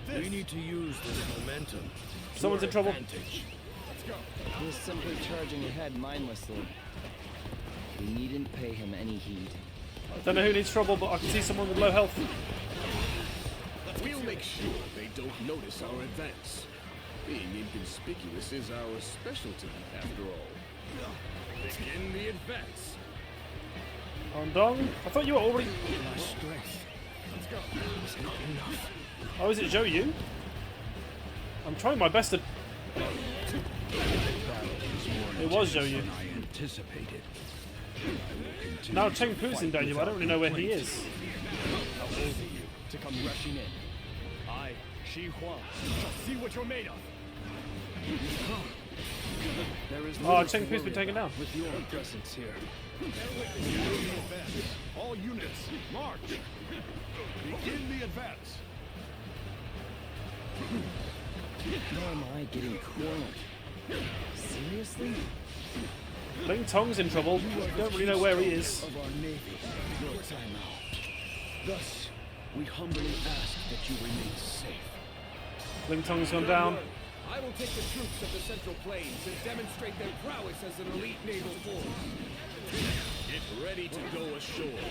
We need to use this momentum. to Someone's our in trouble. advantage. He's simply charging ahead mindlessly. We needn't pay him any heed. I don't know who needs trouble, but I can see someone with low health. We'll make sure they don't notice our advance. Being inconspicuous is our specialty, after all. Begin the advance. Han Dong, I thought you were already. My strength. Let's go. It's not enough. Oh, is it Zhou Yu? I'm trying my best to. It was Zhou Yu. I anticipated. Now Cheng Pu's in danger, but I don't really know where he is. How old are you to come rushing in? I, Shi Huang, shall see what you're made of. There is Oh, little Cheng to Pu's been worry taken down. about with your presence here. All units, march! Begin the advance. How am I getting cornered? Seriously? Ling Tong's in trouble. Don't really know where he is. Of our navy, your time out. Thus, we humbly ask that you remain safe. Ling Tong's gone down. I will take the troops of the Central Plains and demonstrate their prowess as an elite naval force. Get ready to go ashore.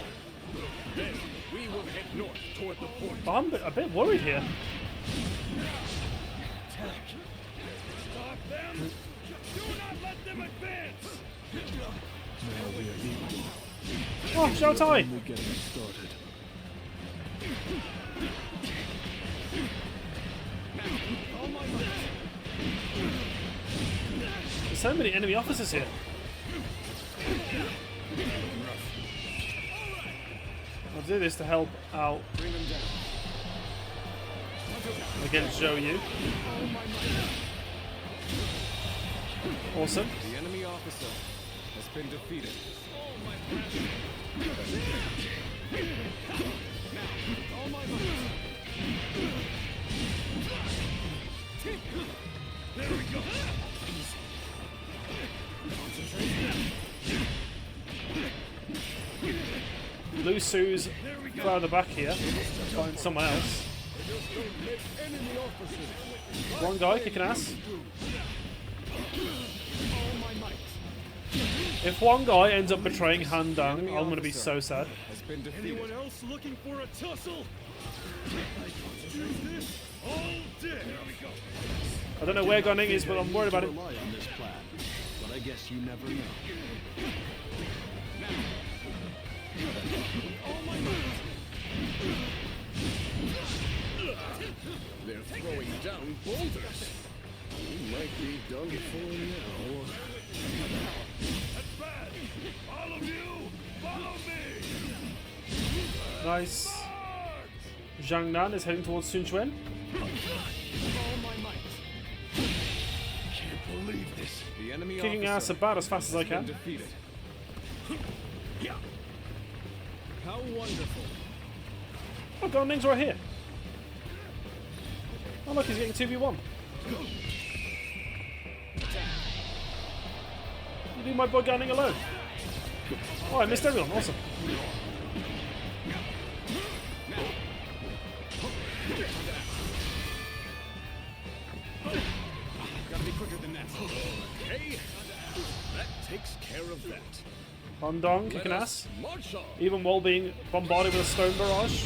Then we will head north toward the port. I'm a bit worried here. Stop them! Do not let them advance! Now we are equal. Oh, Zhao Tai! We're getting started. There's so many enemy officers here. I'll do this to help out against Zhou Yu. Awesome. The enemy officer has been defeated. There we go! Lu Su's further back here. Find someone else. One guy kicking ass. If one guy ends up betraying Han Dong, I'm going to be so sad. Has been defeated. Anyone else looking for a tussle? Do this all day! I don't know where Gunning is, but I'm worried about it. Rely on this plan, but I guess you never know. They're throwing down boulders. We might be done for now. That's bad. All of you, follow me. Nice. Zhang Nan is heading towards Sun Quan. All my might. Can't believe this. The enemy Kicking ass officer about as fast as I has been can. defeated. How wonderful. Oh, Gunning's right here. Oh, look, he's getting 2v1. Leave my boy Gunning alone. Oh, I missed everyone. Awesome. Gotta be quicker than that. Okay, that takes care of that. Han Dong kicking ass. March on. Even while being bombarded with a stone barrage.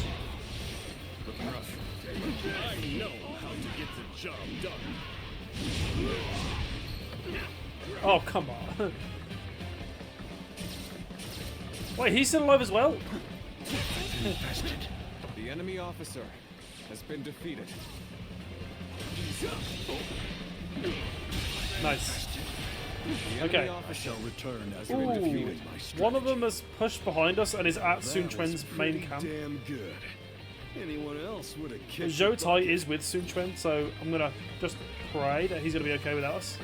Looking rough. I know how to get the job done. Oh, come on. Wait, he's still alive as well? The enemy officer has been defeated. Nice. The enemy Okay. officer Return as been defeated. Ooh. One of them has pushed behind us and is at Sun Quan's main camp. Damn good. Anyone else would have kicked Zhou Tai is with Sun Quan, so I'm gonna just pray that he's gonna be okay without us.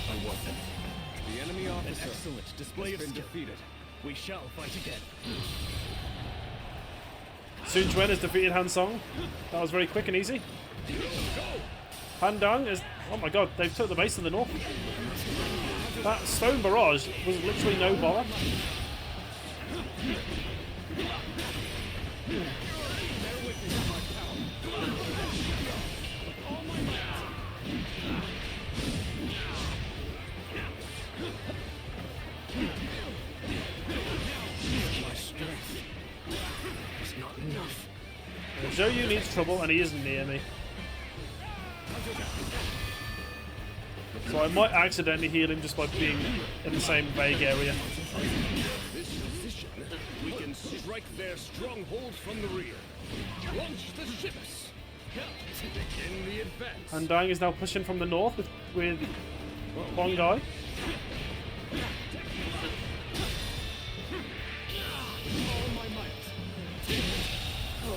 I wasn't. officer. Excellent display of skill. Defeated. We shall fight again. Sun Quan has defeated Han Song. That was very quick and easy. Han Dang is... Oh my god, they've took the base in the north. That stone barrage was literally no bother. Zhou Yu needs trouble and he isn't near me. So I might accidentally heal him just by being in the same vague area. This position, we can strike their stronghold from the rear. Launch the ships. Begin the advance. Han Dang is now pushing from the north with Huang Gai.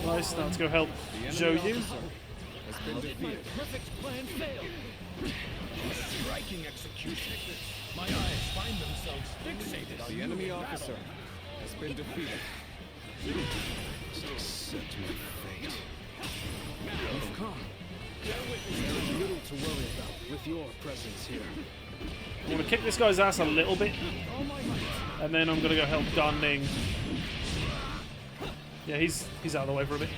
Nice, now let's go help Zhou Yu. My perfect plan failed. Striking execution. My eyes find themselves fixated on the enemy officer has been defeated. Accept my fate. You've come. There is little to worry about with your presence here. I'm going to kick this guy's ass a little bit, and then I'm going to go help Gan Ning. Yeah, he's out of the way for a bit.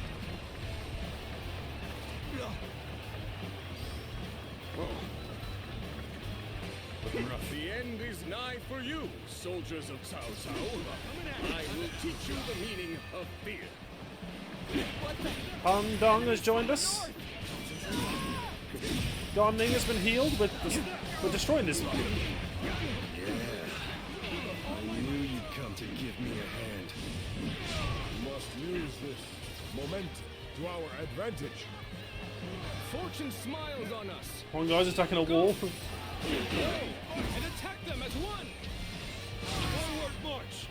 The end is nigh for you, soldiers of Cao Cao. I will teach you the meaning of fear. Han Dang has joined us. Gan Ning has been healed. We're destroying this one. Yeah. I knew you'd come to give me a hand. We must use this momentum to our advantage. Fortune smiles on us. One guy's attacking a wall. And attack them as one. Forward march.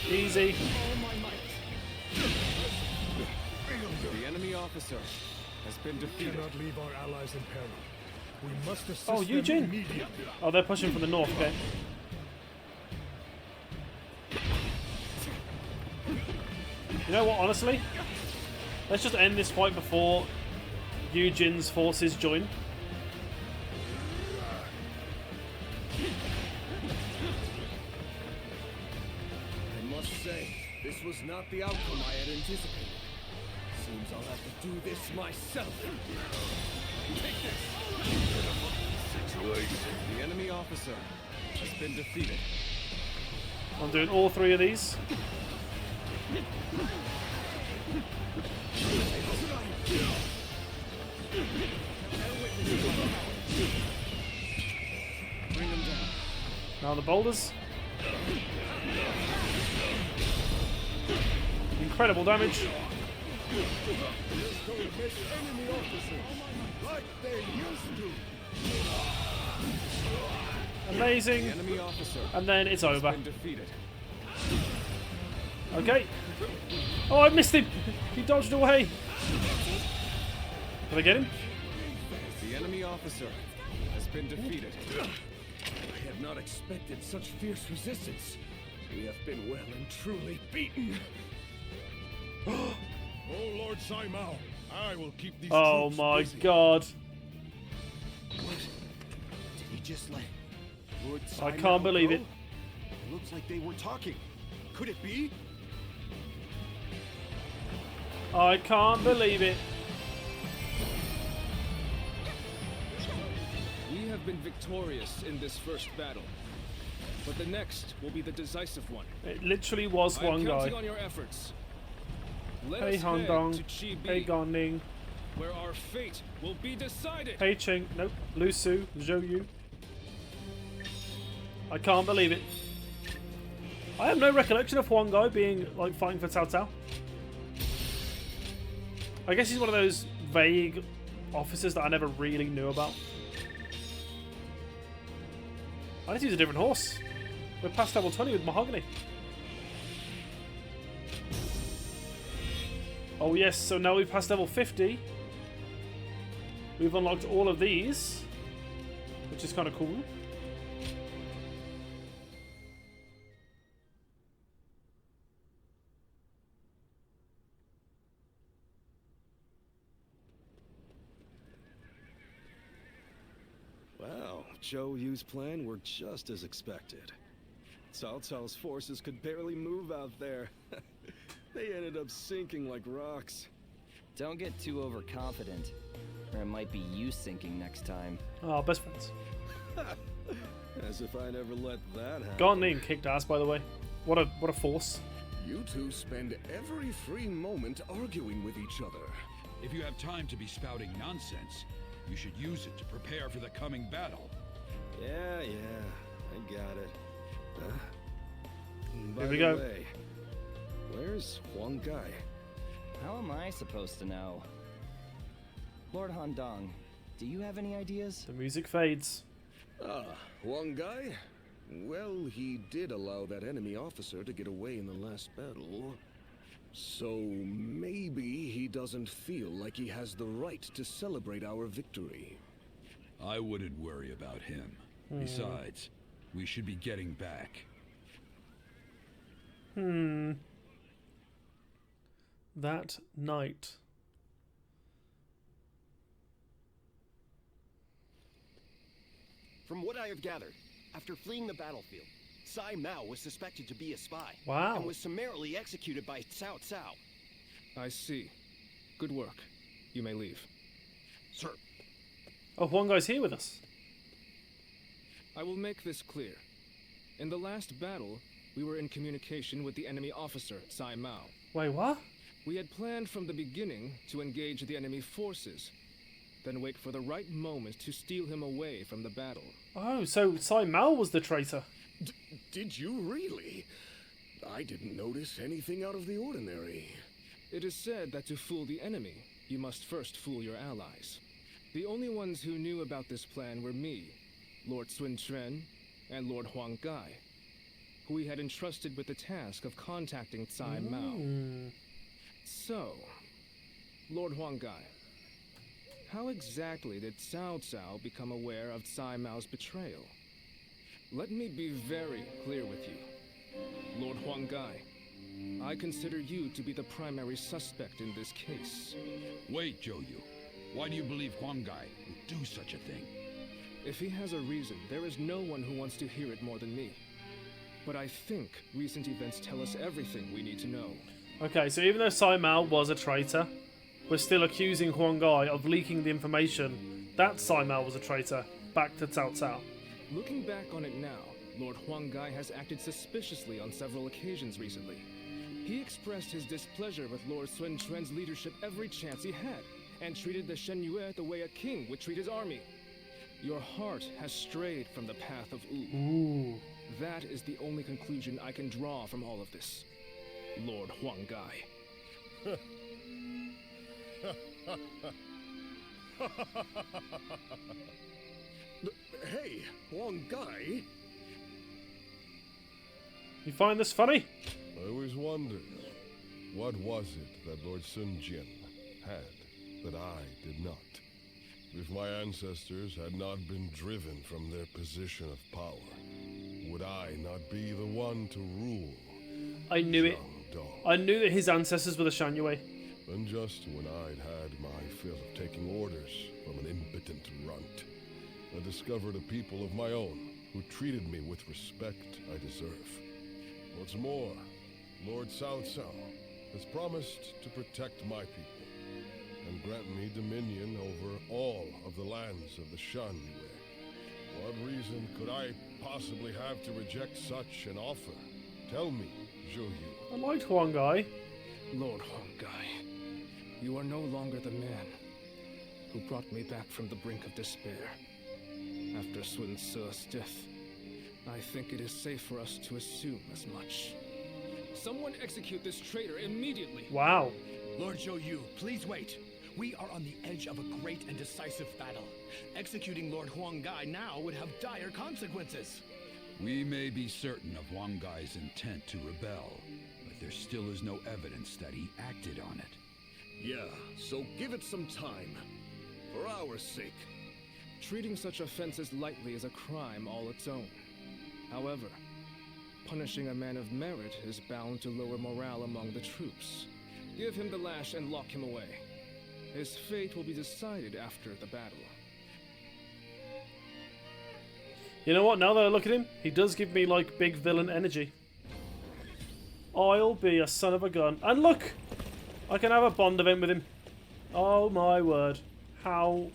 Easy. The enemy officer has been defeated. We cannot leave our allies in peril. We must assist Oh, them Eugene. immediately. Oh, they're pushing from the north. Okay. You know what? Honestly, let's just end this fight before Eugene's forces join. I must say, this was not the outcome I had anticipated. Seems I'll have to do this myself. Take this! Situation. The enemy officer has been defeated. I'm doing all three of these. Bring them down. Now the boulders. Incredible damage. Amazing. The enemy officer And then it's over. been defeated. Okay. Oh, I missed him. He dodged away. Did I get him? The enemy officer has been defeated. I had not expected such fierce resistance. We have been well and truly beaten. Oh, Lord Sai Mao, I will keep these Oh troops my busy. god. Did he just let Lord I Sai Mao can't believe go? it. It looks like they were talking. Could it be? I can't believe it. We have been victorious in this first battle, but the next will be the decisive one. It literally was I'm one guy. counting on your efforts. Let Hey us Han head Dong. to Chi Hey Bi, Gan Ning. where our fate will be decided. Hey Ching. Nope. Lu Su. Zhou Yu. I can't believe it. I have no recollection of Huang Gai being like fighting for Cao Cao. I guess he's one of those vague officers that I never really knew about. I need to use a different horse. We're past level 20 with Mahogany. Oh yes, so now we've passed level 50 We've unlocked all of these, which is kind of cool. Wow, Zhou Yu's plan worked just as expected. Cao Cao's forces could barely move out there. They ended up sinking like rocks. Don't get too overconfident, or it might be you sinking next time. Oh, best friends. As if I never let that happen. Garnet and kicked ass, by the way. What a force. You two spend every free moment arguing with each other. If you have time to be spouting nonsense, you should use it to prepare for the coming battle. Yeah, I got it. By Here we the go. way, where's Huang Gai? How am I supposed to know? Lord Handong, do you have any ideas? The music fades. Huang Gai? Well, he did allow that enemy officer to get away in the last battle. So maybe he doesn't feel like he has the right to celebrate our victory. I wouldn't worry about him. Besides, we should be getting back. That night. From what I have gathered, after fleeing the battlefield, Sai Mao was suspected to be a spy. Wow. And was summarily executed by Cao Cao. I see. Good work. You may leave. Sir. Oh, Huang Gai's here with us. I will make this clear. In the last battle, we were in communication with the enemy officer, Sai Mao. Wait, what? We had planned from the beginning to engage the enemy forces, then wait for the right moment to steal him away from the battle. Oh, so Sai Mao was the traitor. Did you really? I didn't notice anything out of the ordinary. It is said that to fool the enemy, you must first fool your allies. The only ones who knew about this plan were me, Lord Sun Quan, and Lord Huang Gai, who we had entrusted with the task of contacting Sai Mao. So, Lord Huang Gai, how exactly did Cao Cao become aware of Sai Mao's betrayal? Let me be very clear with you. Lord Huang Gai, I consider you to be the primary suspect in this case. Wait, Zhou Yu. Why do you believe Huang Gai would do such a thing? If he has a reason, there is no one who wants to hear it more than me. But I think recent events tell us everything we need to know. Okay, so even though Sai Mao was a traitor, we're still accusing Huang Gai of leaking the information that Sai Mao was a traitor back to Cao Cao. Looking back on it now, Lord Huang Gai has acted suspiciously on several occasions recently. He expressed his displeasure with Lord Sun Quan's leadership every chance he had, and treated the Shen Yue the way a king would treat his army. Your heart has strayed from the path of Wu. Ooh. That is the only conclusion I can draw from all of this, Lord Huang Gai. Hey, Huang Gai? You find this funny? I always wondered, what was it that Lord Sun Jian had that I did not? If my ancestors had not been driven from their position of power, would I not be the one to rule? I knew it. Shandong? I knew that his ancestors were the Shan Yue. And just when I'd had my fill of taking orders from an impotent runt, I discovered a people of my own who treated me with respect I deserve. What's more, Lord Cao Cao has promised to protect my people and grant me dominion over all of the lands of the Shan Yue. What reason could I possibly have to reject such an offer? Tell me, Zhou Yu. I liked Huang Gai. Lord Huang Gai, you are no longer the man who brought me back from the brink of despair. After Sun Ce's death, I think it is safe for us to assume as much. Someone execute this traitor immediately! Wow. Lord Zhou Yu, please wait. We are on the edge of a great and decisive battle. Executing Lord Huang Gai now would have dire consequences. We may be certain of Huang Gai's intent to rebel, but there still is no evidence that he acted on it. Yeah, so give it some time. for our sake. Treating such offenses lightly is a crime all its own. However, punishing a man of merit is bound to lower morale among the troops. Give him the lash and lock him away. His fate will be decided after the battle. You know what? Now that I look at him, he does give me, like, big villain energy. I'll be a son of a gun. And look! I can have a Bond event with him. Oh my word. How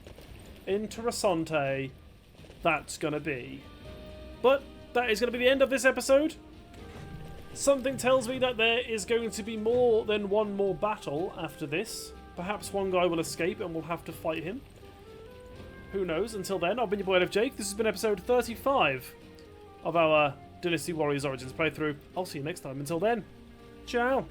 interessante that's gonna be. But that is going to be the end of this episode. Something tells me that there is going to be more than one more battle after this. Perhaps one guy will escape and we'll have to fight him. Who knows? Until then, I've been your boy Jake. This has been episode 35 of our Dynasty Warriors Origins playthrough. I'll see you next time. Until then, ciao.